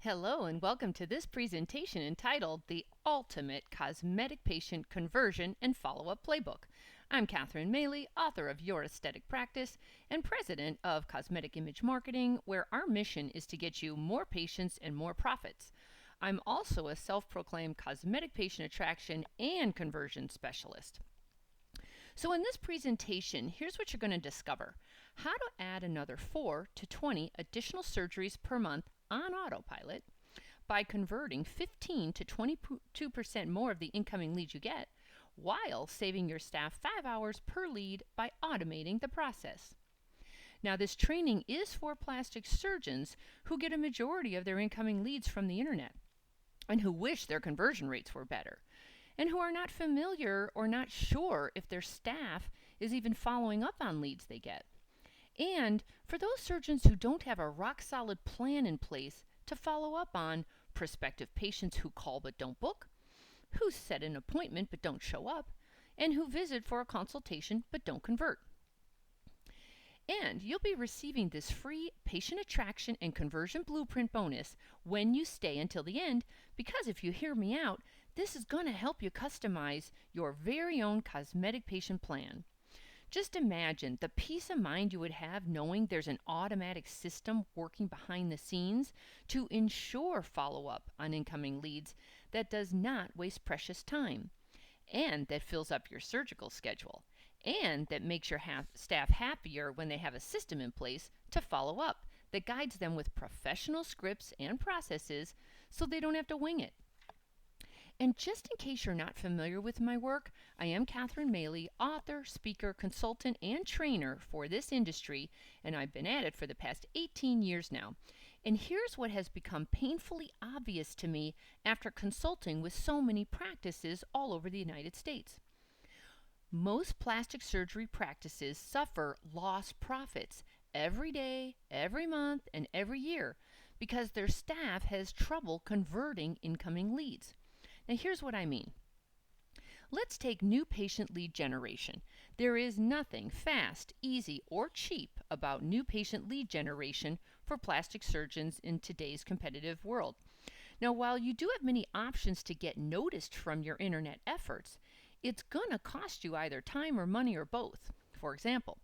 Hello and welcome to this presentation entitled The Ultimate Cosmetic Patient Conversion and Follow-Up Playbook. I'm Catherine Maley, author of Your Aesthetic Practice and president of Cosmetic Image Marketing, where our mission is to get you more patients and more profits. I'm also a self-proclaimed cosmetic patient attraction and conversion specialist. So in this presentation, here's what you're going to discover: how to add another 4 to 20 additional surgeries per month on autopilot by converting 15 to 22% more of the incoming leads you get, while saving your staff 5 hours per lead by automating the process. Now, this training is for plastic surgeons who get a majority of their incoming leads from the internet and who wish their conversion rates were better, and who are not familiar or not sure if their staff is even following up on leads they get. And for those surgeons who don't have a rock-solid plan in place to follow up on prospective patients who call but don't book, who set an appointment but don't show up, and who visit for a consultation but don't convert. And you'll be receiving this free patient attraction and conversion blueprint bonus when you stay until the end, because if you hear me out, this is going to help you customize your very own cosmetic patient plan. Just imagine the peace of mind you would have knowing there's an automatic system working behind the scenes to ensure follow-up on incoming leads that does not waste precious time, and that fills up your surgical schedule, and that makes your staff happier when they have a system in place to follow up that guides them with professional scripts and processes so they don't have to wing it. And just in case you're not familiar with my work, I am Catherine Maley, author, speaker, consultant, and trainer for this industry, and I've been at it for the past 18 years now. And here's what has become painfully obvious to me after consulting with so many practices all over the United States. Most plastic surgery practices suffer lost profits every day, every month, and every year because their staff has trouble converting incoming leads. Now here's what I mean. Let's take new patient lead generation. There is nothing fast, easy, or cheap about new patient lead generation for plastic surgeons in today's competitive world. Now, while you do have many options to get noticed from your internet efforts, it's going to cost you either time or money or both. For example,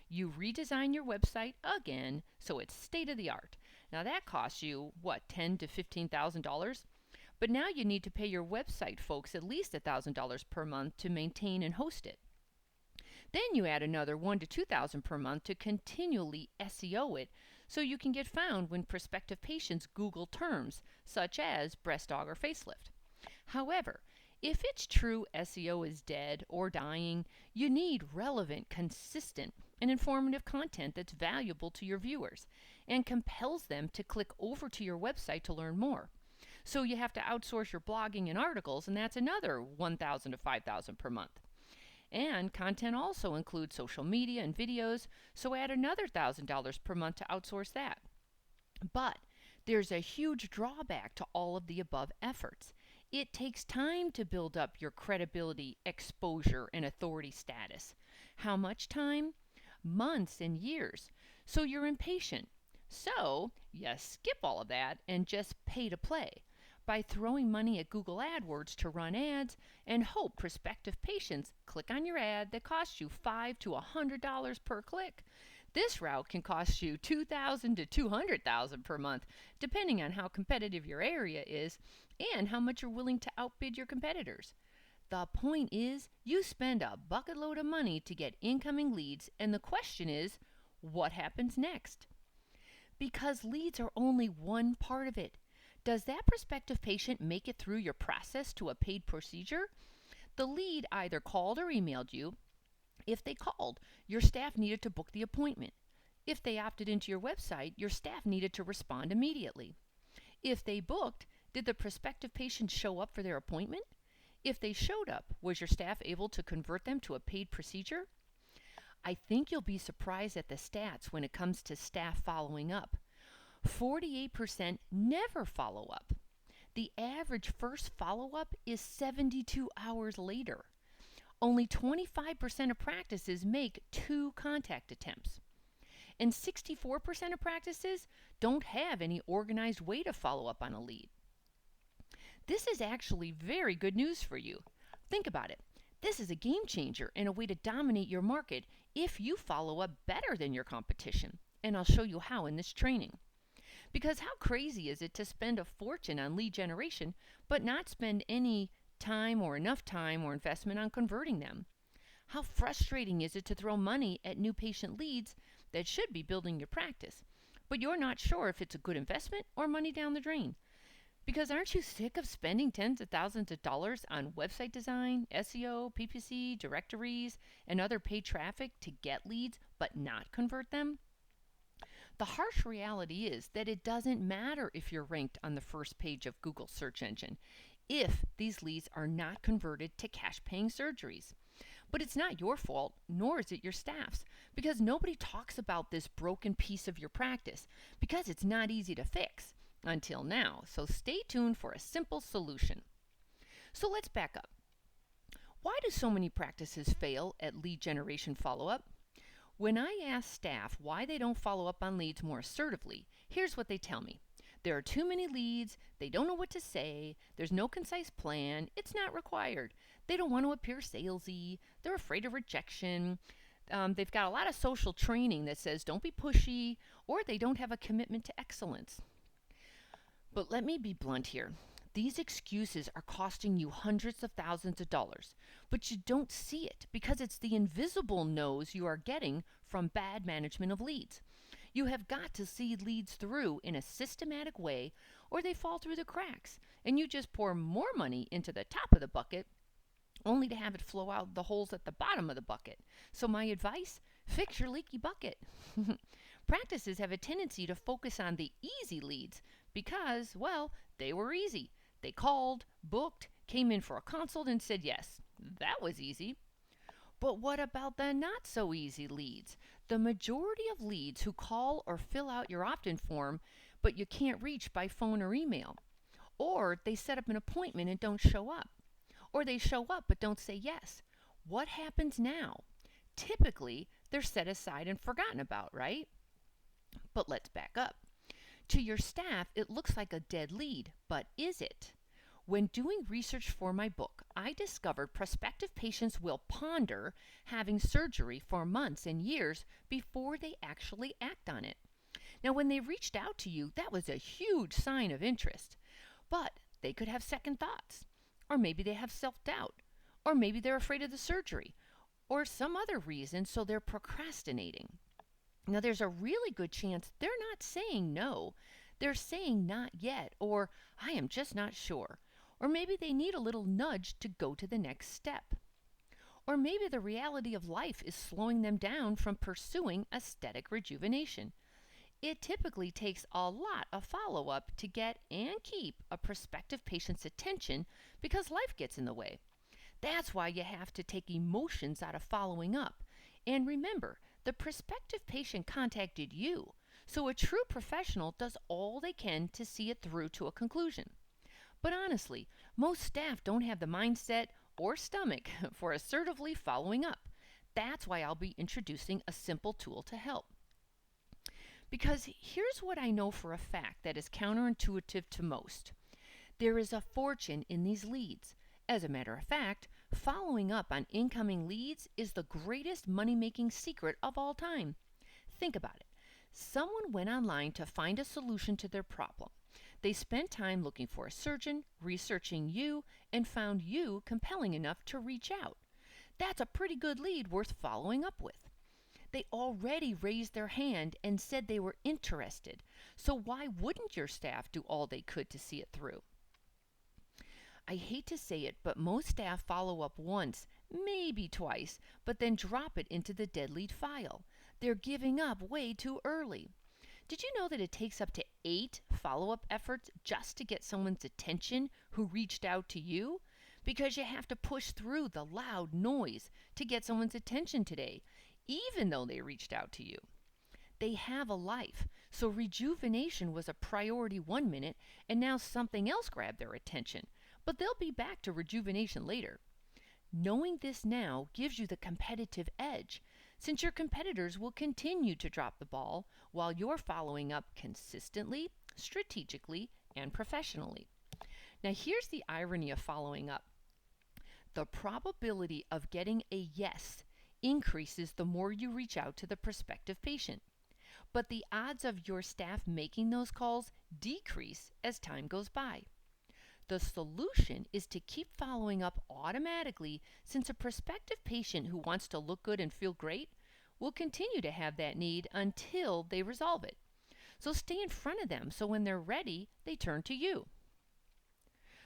you redesign your website again so it's state of the art. Now that costs you, $10,000 to $15,000? But now you need to pay your website folks at least $1,000 per month to maintain and host it. Then you add another $1,000 to $2,000 per month to continually SEO it so you can get found when prospective patients Google terms such as breast aug or facelift. However, if it's true SEO is dead or dying, you need relevant, consistent, and informative content that's valuable to your viewers and compels them to click over to your website to learn more. So you have to outsource your blogging and articles, and that's another $1,000 to $5,000 per month. And content also includes social media and videos, so add another $1,000 per month to outsource that. But there's a huge drawback to all of the above efforts. It takes time to build up your credibility, exposure, and authority status. How much time? Months and years. So you're impatient. So you skip all of that and just pay to play by throwing money at Google AdWords to run ads and hope prospective patients click on your ad that costs you $5 to $100 per click. This route can cost you $2,000 to $200,000 per month, depending on how competitive your area is and how much you're willing to outbid your competitors. The point is, you spend a bucket load of money to get incoming leads, and the question is, what happens next? Because leads are only one part of it. Does that prospective patient make it through your process to a paid procedure? The lead either called or emailed you. If they called, your staff needed to book the appointment. If they opted into your website, your staff needed to respond immediately. If they booked, did the prospective patient show up for their appointment? If they showed up, was your staff able to convert them to a paid procedure? I think you'll be surprised at the stats when it comes to staff following up. 48% never follow up. The average first follow-up is 72 hours later. Only 25% of practices make 2 contact attempts. And 64% of practices don't have any organized way to follow up on a lead. This is actually very good news for you. Think about it. This is a game changer and a way to dominate your market if you follow up better than your competition. And I'll show you how in this training. Because how crazy is it to spend a fortune on lead generation but not spend any time or enough time or investment on converting them? How frustrating is it to throw money at new patient leads that should be building your practice, but you're not sure if it's a good investment or money down the drain? Because aren't you sick of spending tens of thousands of dollars on website design, SEO, PPC, directories, and other paid traffic to get leads but not convert them? The harsh reality is that it doesn't matter if you're ranked on the first page of Google's search engine if these leads are not converted to cash-paying surgeries. But it's not your fault, nor is it your staff's, because nobody talks about this broken piece of your practice because it's not easy to fix. Until now, so stay tuned for a simple solution. So let's back up. Why do so many practices fail at lead generation follow-up? When I ask staff why they don't follow up on leads more assertively, here's what they tell me. There are too many leads, they don't know what to say, there's no concise plan, it's not required. They don't want to appear salesy, they're afraid of rejection, they've got a lot of social training that says don't be pushy, or they don't have a commitment to excellence. But let me be blunt here. These excuses are costing you hundreds of thousands of dollars, but you don't see it because it's the invisible no's you are getting from bad management of leads. You have got to see leads through in a systematic way or they fall through the cracks and you just pour more money into the top of the bucket only to have it flow out the holes at the bottom of the bucket. So my advice, fix your leaky bucket. Practices have a tendency to focus on the easy leads because, well, they were easy. They called, booked, came in for a consult and said yes. That was easy. But what about the not so easy leads? The majority of leads who call or fill out your opt-in form, but you can't reach by phone or email. Or they set up an appointment and don't show up. Or they show up but don't say yes. What happens now? Typically, they're set aside and forgotten about, right? But let's back up. To your staff, it looks like a dead lead, but is it? When doing research for my book, I discovered prospective patients will ponder having surgery for months and years before they actually act on it. Now, when they reached out to you, that was a huge sign of interest, but they could have second thoughts, or maybe they have self-doubt, or maybe they're afraid of the surgery, or some other reason, so they're procrastinating. Now, there's a really good chance they're not saying no. They're saying not yet, or I am just not sure. Or maybe they need a little nudge to go to the next step. Or maybe the reality of life is slowing them down from pursuing aesthetic rejuvenation. It typically takes a lot of follow-up to get and keep a prospective patient's attention because life gets in the way. That's why you have to take emotions out of following up. And remember, the prospective patient contacted you, so a true professional does all they can to see it through to a conclusion. But honestly, most staff don't have the mindset or stomach for assertively following up. That's why I'll be introducing a simple tool to help. Because here's what I know for a fact that is counterintuitive to most. There is a fortune in these leads. As a matter of fact, following up on incoming leads is the greatest money-making secret of all time. Think about it. Someone went online to find a solution to their problem. They spent time looking for a surgeon, researching you, and found you compelling enough to reach out. That's a pretty good lead worth following up with. They already raised their hand and said they were interested, so why wouldn't your staff do all they could to see it through? I hate to say it, but most staff follow up once, maybe twice, but then drop it into the dead lead file. They're giving up way too early. Did you know that it takes up to 8 follow-up efforts just to get someone's attention who reached out to you? Because you have to push through the loud noise to get someone's attention today, even though they reached out to you. They have a life, so rejuvenation was a priority 1 minute, and now something else grabbed their attention. But they'll be back to rejuvenation later. Knowing this now gives you the competitive edge. since your competitors will continue to drop the ball while you're following up consistently, strategically, and professionally. Now, here's the irony of following up. The probability of getting a yes increases the more you reach out to the prospective patient, but the odds of your staff making those calls decrease as time goes by. The solution is to keep following up automatically, since a prospective patient who wants to look good and feel great will continue to have that need until they resolve it. So stay in front of them so when they're ready, they turn to you.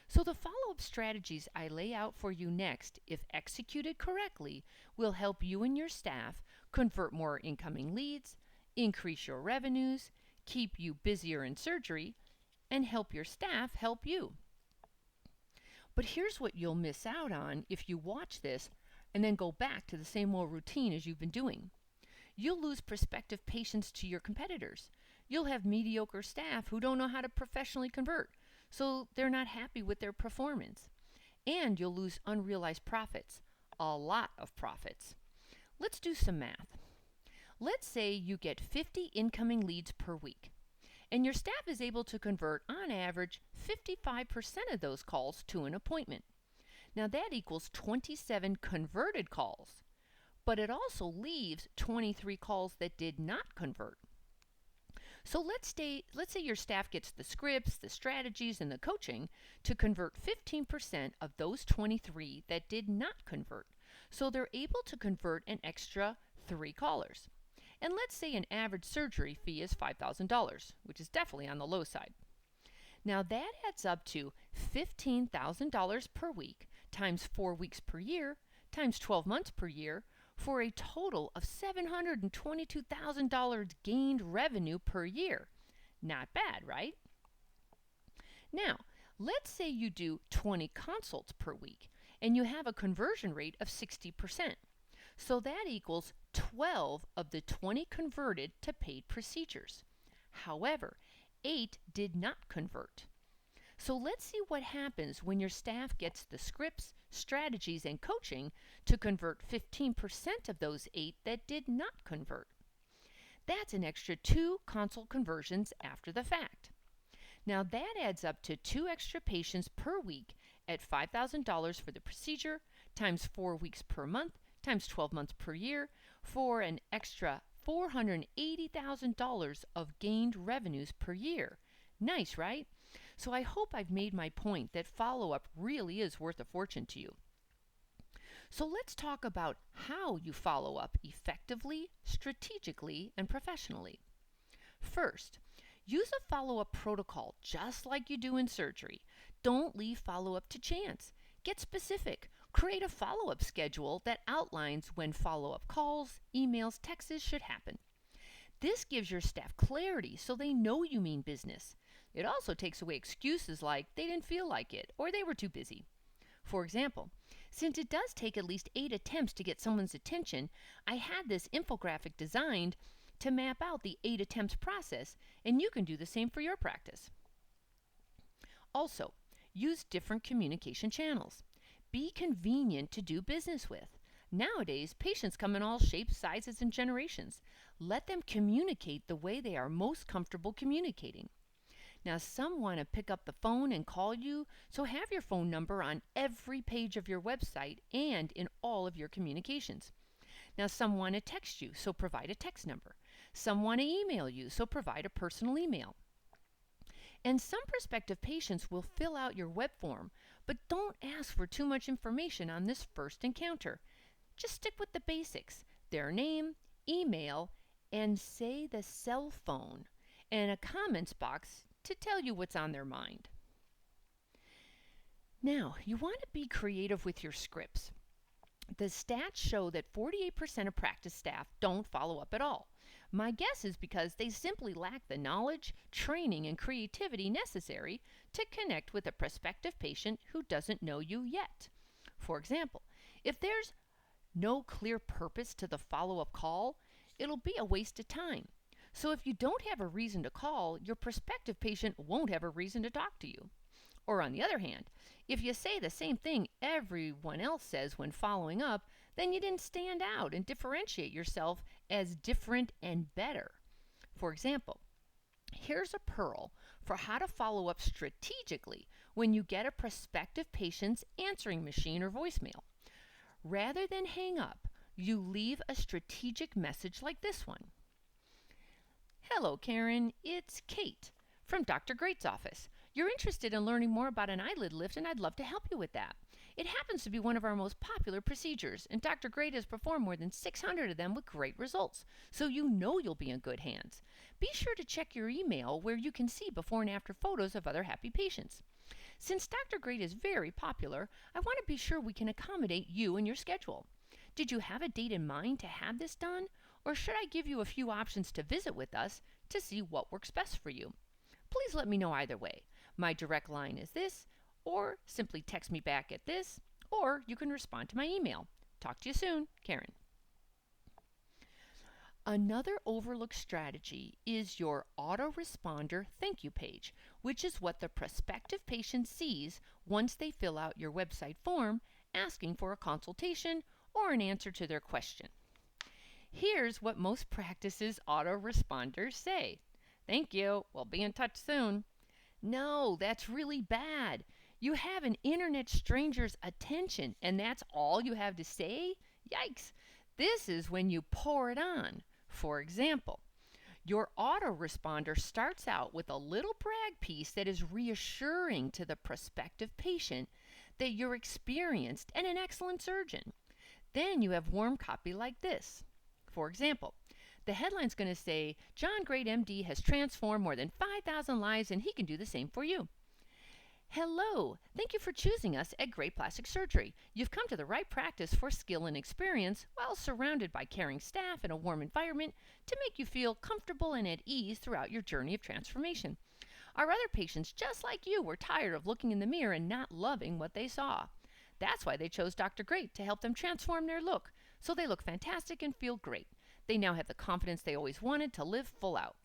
So the follow-up strategies I lay out for you next, if executed correctly, will help you and your staff convert more incoming leads, increase your revenues, keep you busier in surgery, and help your staff help you. But here's what you'll miss out on if you watch this and then go back to the same old routine as you've been doing. You'll lose prospective patients to your competitors. You'll have mediocre staff who don't know how to professionally convert, so they're not happy with their performance. And you'll lose unrealized profits, a lot of profits. Let's do some math. Let's say you get 50 incoming leads per week, and your staff is able to convert on average 55% of those calls to an appointment. Now that equals 27 converted calls, but it also leaves 23 calls that did not convert. So let's say your staff gets the scripts, the strategies, and the coaching to convert 15% of those 23 that did not convert. So they're able to convert an extra 3 callers. And let's say an average surgery fee is $5,000, which is definitely on the low side. Now that adds up to $15,000 per week times 4 weeks per year times 12 months per year, for a total of $722,000 gained revenue per year. Not bad, right? Now, let's say you do 20 consults per week and you have a conversion rate of 60%. So that equals 12 of the 20 converted to paid procedures. However, 8 did not convert. So let's see what happens when your staff gets the scripts, strategies, and coaching to convert 15% of those 8 that did not convert. That's an extra 2 consult conversions after the fact. Now that adds up to 2 extra patients per week at $5,000 for the procedure, times 4 weeks per month, times 12 months per year, for an extra $480,000 of gained revenues per year. Nice, right? So I hope I've made my point that follow-up really is worth a fortune to you. So let's talk about how you follow up effectively, strategically, and professionally. First, use a follow-up protocol just like you do in surgery. Don't leave follow-up to chance. Get specific. Create a follow-up schedule that outlines when follow-up calls, emails, texts should happen. This gives your staff clarity so they know you mean business. It also takes away excuses like they didn't feel like it or they were too busy. For example, since it does take at least 8 attempts to get someone's attention, I had this infographic designed to map out the 8 attempts process, and you can do the same for your practice. Also, use different communication channels. Be convenient to do business with. Nowadays, patients come in all shapes, sizes, and generations. Let them communicate the way they are most comfortable communicating. Now, some want to pick up the phone and call you, so have your phone number on every page of your website and in all of your communications. Now, some want to text you, so provide a text number. Some want to email you, so provide a personal email. And some prospective patients will fill out your web form, but don't ask for too much information on this first encounter. Just stick with the basics: their name, email, and say the cell phone, and a comments box to tell you what's on their mind. Now, you want to be creative with your scripts. The stats show that 48% of practice staff don't follow up at all. My guess is because they simply lack the knowledge, training, and creativity necessary to connect with a prospective patient who doesn't know you yet. For example, if there's no clear purpose to the follow-up call, it'll be a waste of time. So if you don't have a reason to call, your prospective patient won't have a reason to talk to you. Or on the other hand, if you say the same thing everyone else says when following up, then you didn't stand out and differentiate yourself as different and better. For example, here's a pearl for how to follow up strategically when you get a prospective patient's answering machine or voicemail. Rather than hang up, you leave a strategic message like this one. Hello, Karen. It's Kate from Dr. Great's office. You're interested in learning more about an eyelid lift, and I'd love to help you with that. It happens to be one of our most popular procedures, and Dr. Great has performed more than 600 of them with great results, so you know you'll be in good hands. Be sure to check your email where you can see before and after photos of other happy patients. Since Dr. Great is very popular, I want to be sure we can accommodate you and your schedule. Did you have a date in mind to have this done, or should I give you a few options to visit with us to see what works best for you? Please let me know either way. My direct line is this, or simply text me back at this, or you can respond to my email. Talk to you soon, Karen. Another overlooked strategy is your autoresponder thank you page, which is what the prospective patient sees once they fill out your website form asking for a consultation or an answer to their question. Here's what most practices autoresponders say. Thank you. We'll be in touch soon. No, that's really bad. You have an internet stranger's attention, and that's all you have to say? Yikes. This is when you pour it on. For example, your autoresponder starts out with a little brag piece that is reassuring to the prospective patient that you're experienced and an excellent surgeon. Then you have warm copy like this. For example, the headline's going to say, John Great MD has transformed more than 5,000 lives and he can do the same for you. Hello, thank you for choosing us at Great Plastic Surgery. You've come to the right practice for skill and experience while surrounded by caring staff and a warm environment to make you feel comfortable and at ease throughout your journey of transformation. Our other patients, just like you, were tired of looking in the mirror and not loving what they saw. That's why they chose Dr. Great to help them transform their look, so they look fantastic and feel great. They now have the confidence they always wanted to live full out.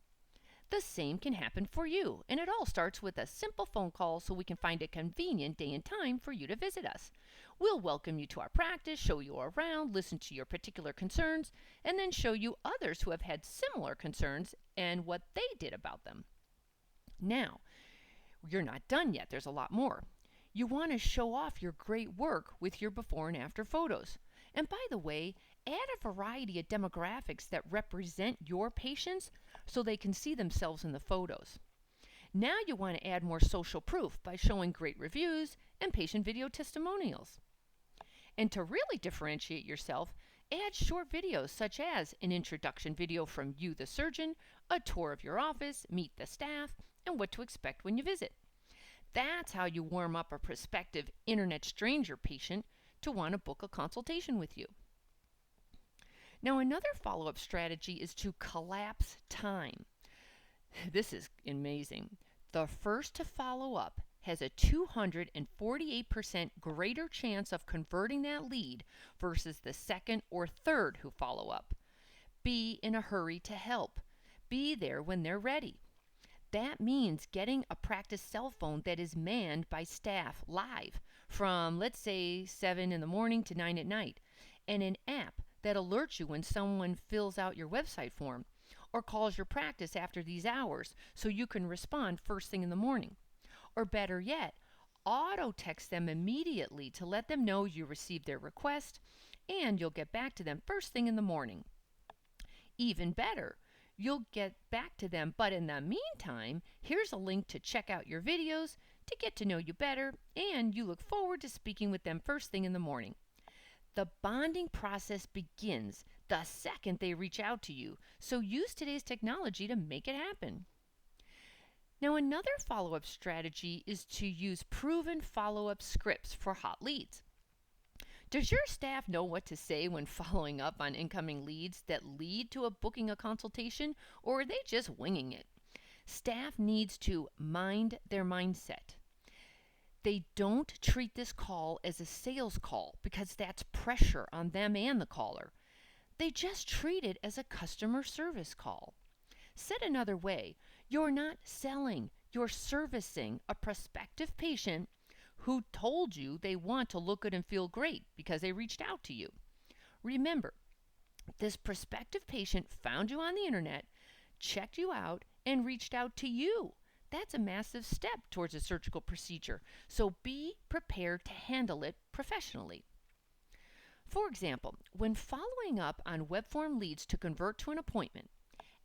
The same can happen for you, and it all starts with a simple phone call so we can find a convenient day and time for you to visit us. We'll welcome you to our practice, show you around, listen to your particular concerns, and then show you others who have had similar concerns and what they did about them. Now, you're not done yet. There's a lot more. You want to show off your great work with your before and after photos. And by the way, add a variety of demographics that represent your patients so they can see themselves in the photos. Now you want to add more social proof by showing great reviews and patient video testimonials. And to really differentiate yourself, add short videos such as an introduction video from you, the surgeon, a tour of your office, meet the staff, and what to expect when you visit. That's how you warm up a prospective internet stranger patient to want to book a consultation with you. Now, another follow-up strategy is to collapse time. This is amazing. The first to follow up has a 248% greater chance of converting that lead versus the second or third who follow up. Be in a hurry to help. Be there when they're ready. That means getting a practice cell phone that is manned by staff live from, let's say, 7 in the morning to 9 at night, and an app that alerts you when someone fills out your website form or calls your practice after these hours so you can respond first thing in the morning. Or better yet, auto text them immediately to let them know you received their request and you'll get back to them first thing in the morning. Even better, you'll get back to them, but in the meantime, here's a link to check out your videos to get to know you better, and you look forward to speaking with them first thing in the morning. The bonding process begins the second they reach out to you, so use today's technology to make it happen. Now, another follow-up strategy is to use proven follow-up scripts for hot leads. Does your staff know what to say when following up on incoming leads that lead to booking a consultation, or are they just winging it? Staff needs to mind their mindset. They don't treat this call as a sales call because that's pressure on them and the caller. They just treat it as a customer service call. Said another way, you're not selling, you're servicing a prospective patient who told you they want to look good and feel great because they reached out to you. Remember, this prospective patient found you on the internet, checked you out, and reached out to you. That's a massive step towards a surgical procedure, so be prepared to handle it professionally. For example, when following up on web form leads to convert to an appointment,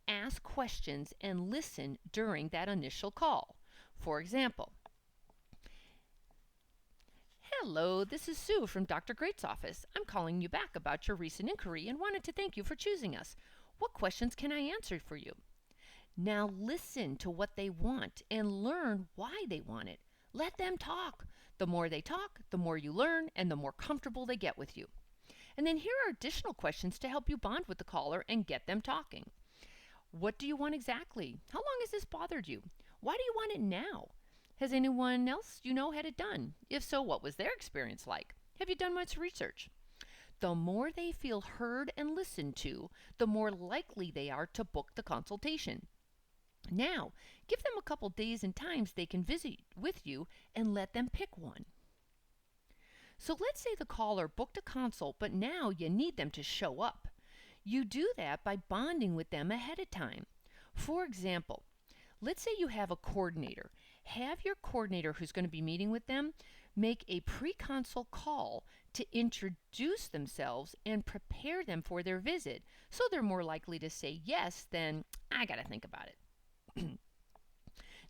ask questions and listen during that initial call. For example, hello, this is Sue from Dr. Great's office. I'm calling you back about your recent inquiry and wanted to thank you for choosing us. What questions can I answer for you? Now listen to what they want and learn why they want it. Let them talk. The more they talk, the more you learn and the more comfortable they get with you. And then here are additional questions to help you bond with the caller and get them talking. What do you want exactly? How long has this bothered you? Why do you want it now? Has anyone else you know had it done? If so, what was their experience like? Have you done much research? The more they feel heard and listened to, the more likely they are to book the consultation. Now, give them a couple days and times they can visit with you and let them pick one. So let's say the caller booked a consult, but now you need them to show up. You do that by bonding with them ahead of time. For example, let's say you have a coordinator. Have your coordinator who's going to be meeting with them make a pre-consult call to introduce themselves and prepare them for their visit, so they're more likely to say yes than, I got to think about it.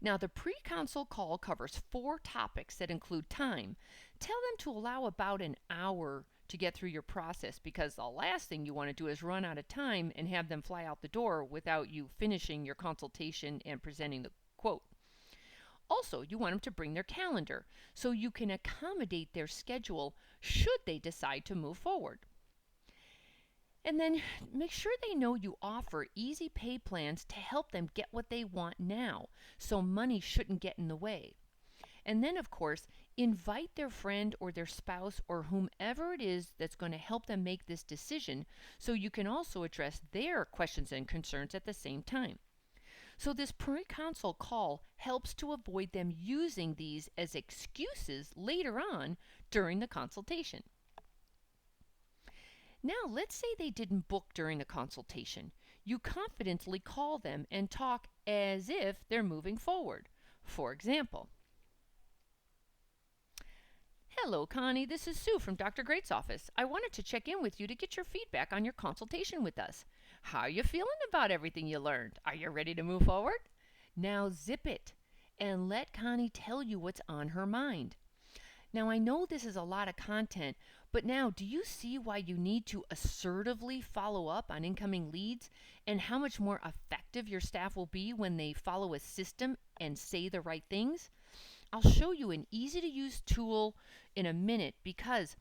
Now, the pre-consult call covers 4 topics that include time. Tell them to allow about an hour to get through your process, because the last thing you want to do is run out of time and have them fly out the door without you finishing your consultation and presenting the quote. Also, you want them to bring their calendar so you can accommodate their schedule should they decide to move forward. And then make sure they know you offer easy pay plans to help them get what they want now, so money shouldn't get in the way. And then, of course, invite their friend or their spouse or whomever it is that's going to help them make this decision, so you can also address their questions and concerns at the same time. So this pre-consult call helps to avoid them using these as excuses later on during the consultation. Now, let's say they didn't book during the consultation. You confidently call them and talk as if they're moving forward. For example, hello, Connie. This is Sue from Dr. Great's office. I wanted to check in with you to get your feedback on your consultation with us. How are you feeling about everything you learned? Are you ready to move forward? Now zip it and let Connie tell you what's on her mind. Now, I know this is a lot of content, but now do you see why you need to assertively follow up on incoming leads and how much more effective your staff will be when they follow a system and say the right things? I'll show you an easy to use tool in a minute, because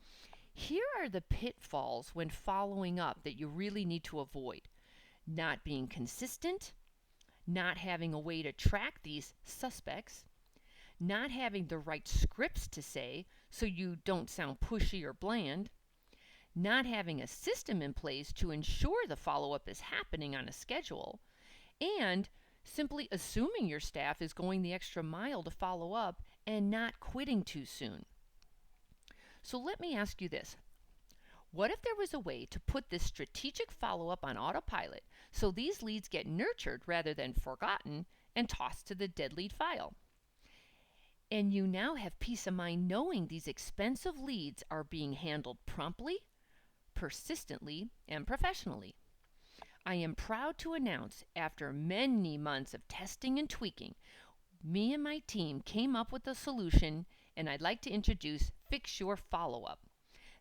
here are the pitfalls when following up that you really need to avoid. Not being consistent, not having a way to track these suspects, not having the right scripts to say so you don't sound pushy or bland, not having a system in place to ensure the follow-up is happening on a schedule, and simply assuming your staff is going the extra mile to follow up and not quitting too soon. So let me ask you this. What if there was a way to put this strategic follow-up on autopilot so these leads get nurtured rather than forgotten and tossed to the dead lead file? And you now have peace of mind knowing these expensive leads are being handled promptly, persistently, and professionally. I am proud to announce, after many months of testing and tweaking, me and my team came up with a solution, and I'd like to introduce Fix Your Follow-Up.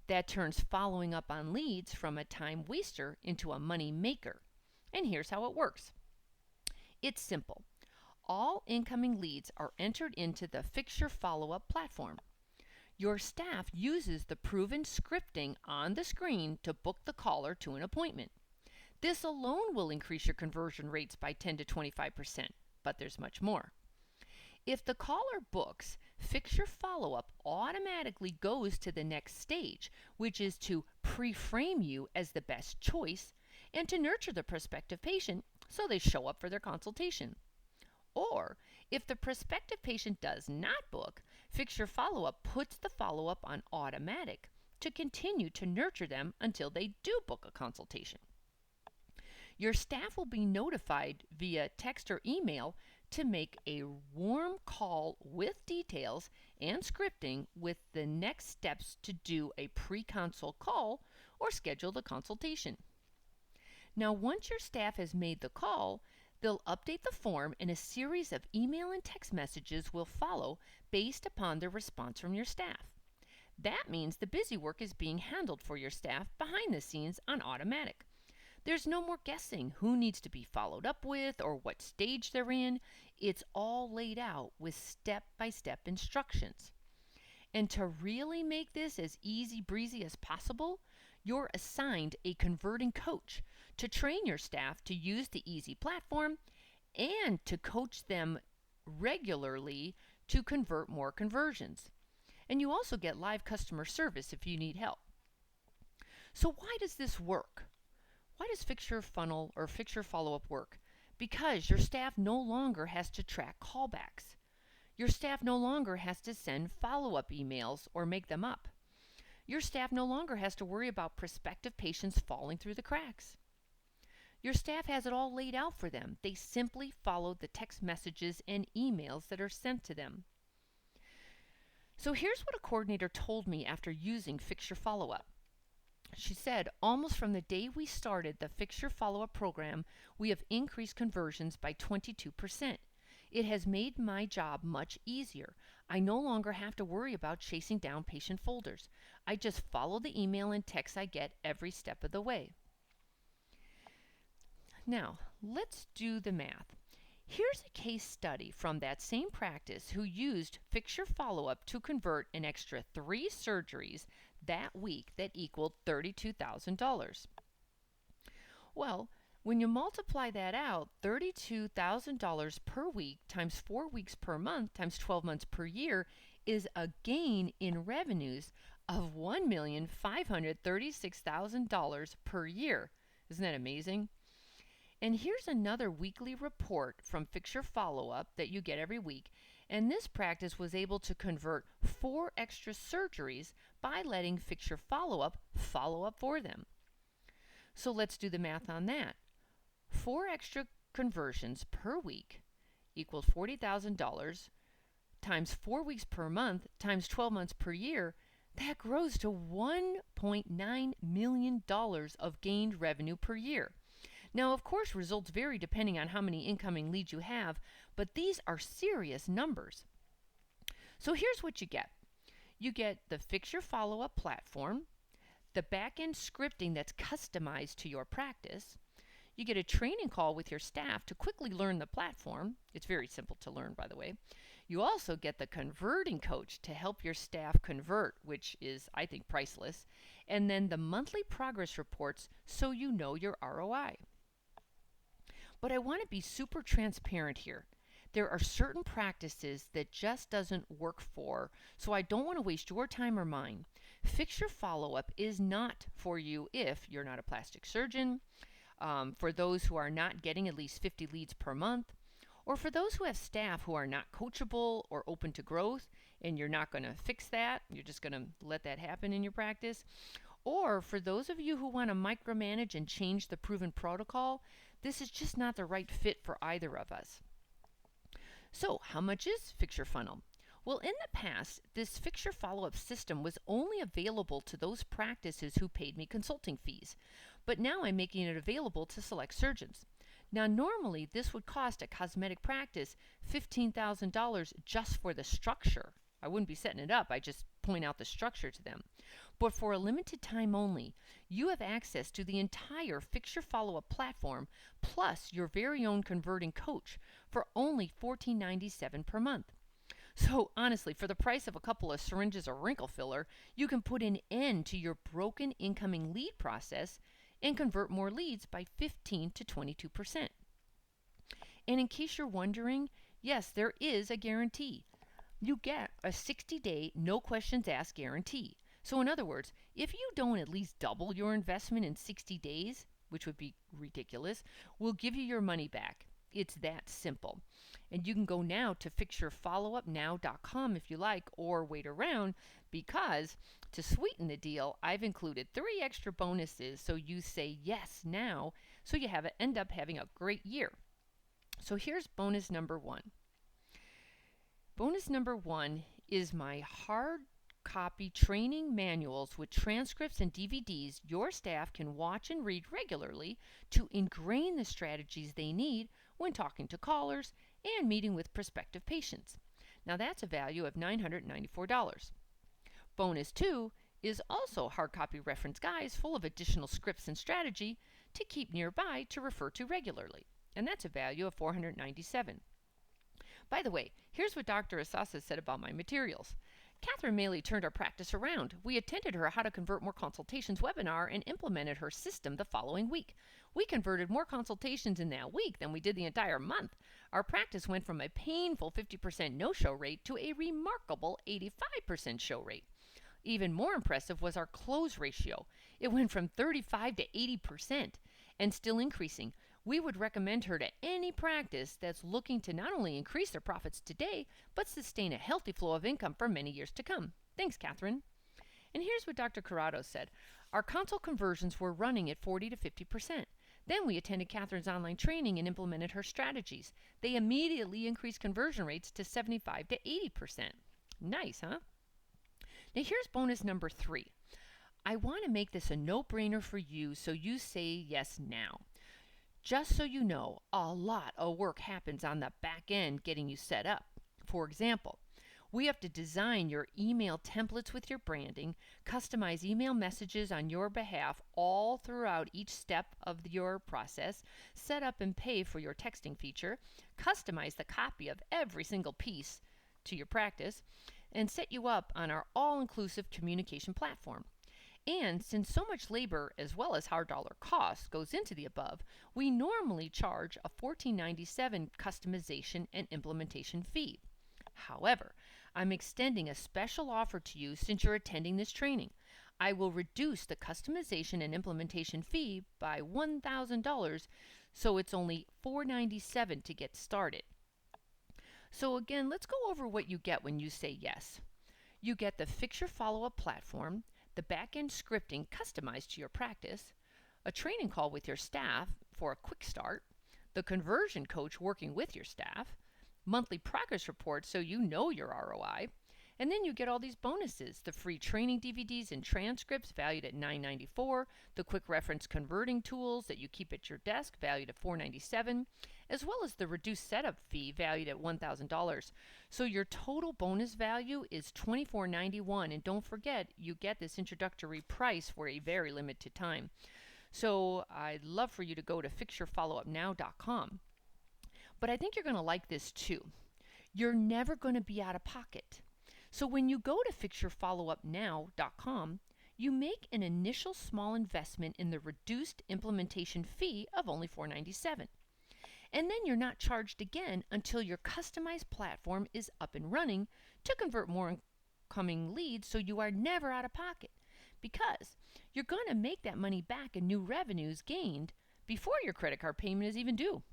That turns following up on leads from a time waster into a money maker. And here's how it works. It's simple. All incoming leads are entered into the Fix Your Follow-Up platform. Your staff uses the proven scripting on the screen to book the caller to an appointment. This alone will increase your conversion rates by 10 to 25%, but there's much more. If the caller books, Fix Your Follow-Up automatically goes to the next stage, which is to pre-frame you as the best choice and to nurture the prospective patient so they show up for their consultation. Or, if the prospective patient does not book, Fix Your Follow-Up puts the follow-up on automatic, to continue to nurture them until they do book a consultation. Your staff will be notified via text or email to make a warm call with details and scripting with the next steps to do a pre-consult call or schedule the consultation. Now, once your staff has made the call, they'll update the form and a series of email and text messages will follow based upon the response from your staff. That means the busy work is being handled for your staff behind the scenes on automatic. There's no more guessing who needs to be followed up with or what stage they're in. It's all laid out with step-by-step instructions. And to really make this as easy breezy as possible, you're assigned a converting coach to train your staff to use the easy platform and to coach them regularly to convert more conversions. And you also get live customer service if you need help. So why does this work? Why does Fix Your Funnel or Fix Your Follow-Up work? Because your staff no longer has to track callbacks. Your staff no longer has to send follow-up emails or make them up. Your staff no longer has to worry about prospective patients falling through the cracks. Your staff has it all laid out for them. They simply follow the text messages and emails that are sent to them. So here's what a coordinator told me after using Fix Your Follow-Up. She said, almost from the day we started the Fix Your Follow-Up program, we have increased conversions by 22%. It has made my job much easier. I no longer have to worry about chasing down patient folders. I just follow the email and text I get every step of the way. Now, let's do the math. Here's a case study from that same practice who used Fix Your Follow-Up to convert an extra 3 surgeries that week that equaled $32,000. Well, when you multiply that out, $32,000 per week times 4 weeks per month times 12 months per year is a gain in revenues of $1,536,000 per year. Isn't that amazing? And here's another weekly report from Fix Your Follow-Up that you get every week. And this practice was able to convert 4 extra surgeries by letting Fix Your Follow-Up follow up for them. So let's do the math on that. 4 extra conversions per week equals $40,000 times 4 weeks per month times 12 months per year. That grows to $1.9 million of gained revenue per year. Now, of course, results vary depending on how many incoming leads you have, but these are serious numbers. So here's what you get. You get the Fix Your Follow-Up platform, the back-end scripting that's customized to your practice. You get a training call with your staff to quickly learn the platform. It's very simple to learn, by the way. You also get the converting coach to help your staff convert, which is, I think, priceless. And then the monthly progress reports so you know your ROI. But I want to be super transparent here. There are certain practices that just doesn't work for, so I don't want to waste your time or mine. Fix Your Follow-Up is not for you if you're not a plastic surgeon, for those who are not getting at least 50 leads per month, or for those who have staff who are not coachable or open to growth, and you're not going to fix that, you're just going to let that happen in your practice, or for those of you who want to micromanage and change the proven protocol. This is just not the right fit for either of us. So how much is Fix Your Funnel? Well, in the past, this Fix Your Follow-Up system was only available to those practices who paid me consulting fees, but now I'm making it available to select surgeons. Now, normally this would cost a cosmetic practice $15,000 just for the structure. I wouldn't be setting it up, I just point out the structure to them. But for a limited time only, you have access to the entire Fix Your Follow-Up platform plus your very own converting coach for only $14.97 per month. So honestly, for the price of a couple of syringes or wrinkle filler, you can put an end to your broken incoming lead process and convert more leads by 15 to 22%. And in case you're wondering, yes, there is a guarantee. You get a 60-day, no questions asked guarantee. So in other words, if you don't at least double your investment in 60 days, which would be ridiculous, we'll give you your money back. It's that simple. And you can go now to fixyourfollowupnow.com if you like, or wait around, because to sweeten the deal, I've included 3 extra bonuses so you say yes now, so you end up having a great year. So here's bonus number 1. Bonus number 1 is my hard copy training manuals with transcripts and DVDs your staff can watch and read regularly to ingrain the strategies they need when talking to callers and meeting with prospective patients. Now that's a value of $994. Bonus 2 is also hard copy reference guides full of additional scripts and strategy to keep nearby to refer to regularly. And that's a value of $497. By the way, here's what Dr. Asasa said about my materials. Catherine Maley turned our practice around. We attended her How to Convert More Consultations webinar and implemented her system the following week. We converted more consultations in that week than we did the entire month. Our practice went from a painful 50% no-show rate to a remarkable 85% show rate. Even more impressive was our close ratio. It went from 35 to 80% and still increasing. We would recommend her to any practice that's looking to not only increase their profits today, but sustain a healthy flow of income for many years to come. Thanks, Catherine. And here's what Dr. Corrado said. Our consult conversions were running at 40 to 50%. Then we attended Catherine's online training and implemented her strategies. They immediately increased conversion rates to 75 to 80%. Nice, huh? Now here's bonus number 3. I want to make this a no-brainer for you, so you say yes now. Just so you know, a lot of work happens on the back end getting you set up. For example, we have to design your email templates with your branding, customize email messages on your behalf all throughout each step of your process, set up and pay for your texting feature, customize the copy of every single piece to your practice, and set you up on our all-inclusive communication platform. And since so much labor as well as hard dollar costs goes into the above, we normally charge a $14.97 customization and implementation fee. However, I'm extending a special offer to you since you're attending this training. I will reduce the customization and implementation fee by $1,000, so it's only $497 to get started. So again, let's go over what you get when you say yes. You get the Fix Your Follow-Up platform, the back-end scripting customized to your practice, a training call with your staff for a quick start, the conversion coach working with your staff, monthly progress reports so you know your ROI, and then you get all these bonuses, the free training DVDs and transcripts valued at $994, the quick reference converting tools that you keep at your desk valued at $497, as well as the reduced setup fee valued at $1,000. So your total bonus value is $24.91, and don't forget, you get this introductory price for a very limited time. So I'd love for you to go to fixyourfollowupnow.com. But I think you're going to like this too. You're never going to be out of pocket. So when you go to fixyourfollowupnow.com, you make an initial small investment in the reduced implementation fee of only $497. And then you're not charged again until your customized platform is up and running to convert more incoming leads, so you are never out of pocket, because you're going to make that money back in new revenues gained before your credit card payment is even due.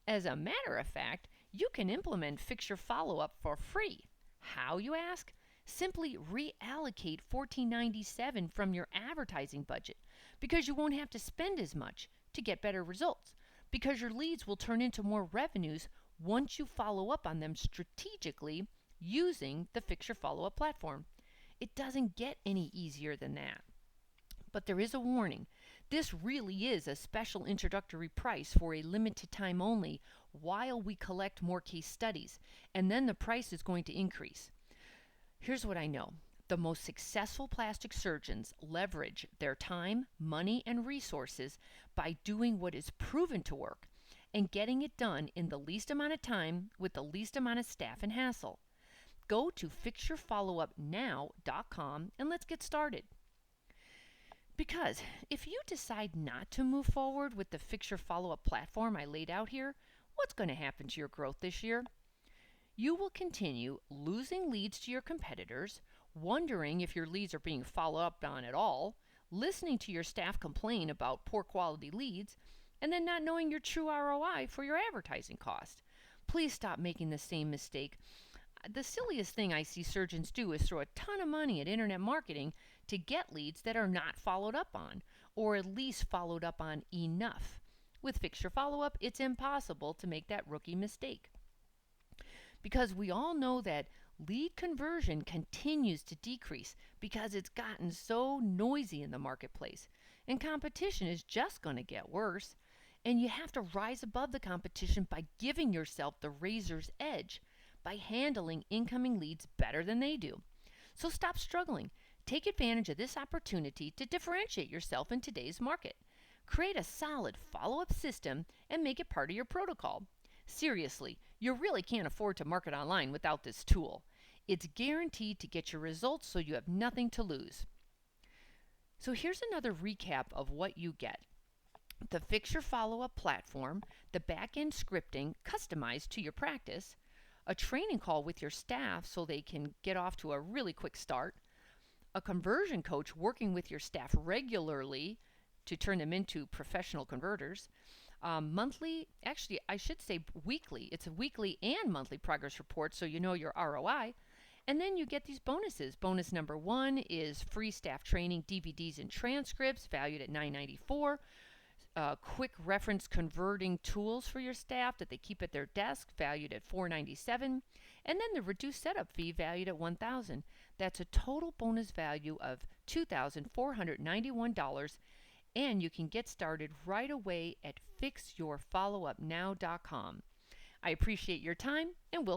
As a matter of fact, you can implement Fix Your Follow-Up for free. How, you ask? Simply reallocate $14.97 from your advertising budget, because you won't have to spend as much to get better results, because your leads will turn into more revenues once you follow up on them strategically using the Fix Your Follow-Up platform. It doesn't get any easier than that. But there is a warning. This really is a special introductory price for a limited time only while we collect more case studies, and then the price is going to increase. Here's what I know. The most successful plastic surgeons leverage their time, money, and resources by doing what is proven to work and getting it done in the least amount of time with the least amount of staff and hassle. Go to fixyourfollowupnow.com and let's get started. Because if you decide not to move forward with the Fix Your Follow-Up platform I laid out here, what's going to happen to your growth this year? You will continue losing leads to your competitors, wondering if your leads are being followed up on at all, listening to your staff complain about poor quality leads, and then not knowing your true ROI for your advertising cost. Please stop making the same mistake. The silliest thing I see surgeons do is throw a ton of money at internet marketing to get leads that are not followed up on, or at least followed up on enough. With Fix Your Follow Up, it's impossible to make that rookie mistake. Because we all know that lead conversion continues to decrease because it's gotten so noisy in the marketplace. And competition is just going to get worse. And you have to rise above the competition by giving yourself the razor's edge, by handling incoming leads better than they do. So stop struggling. Take advantage of this opportunity to differentiate yourself in today's market. Create a solid follow-up system and make it part of your protocol. Seriously, you really can't afford to market online without this tool. It's guaranteed to get your results, so you have nothing to lose. So here's another recap of what you get. The Fix Your Follow-Up platform, the back-end scripting customized to your practice, a training call with your staff so they can get off to a really quick start, a conversion coach working with your staff regularly to turn them into professional converters, monthly, actually, I should say weekly. It's a weekly and monthly progress report so you know your ROI. And then you get these bonuses. Bonus number 1 is free staff training DVDs and transcripts valued at $9.94. Quick reference converting tools for your staff that they keep at their desk valued at $4.97. And then the reduced setup fee valued at $1,000. That's a total bonus value of $2,491. And you can get started right away at fixyourfollowupnow.com. I appreciate your time, and we'll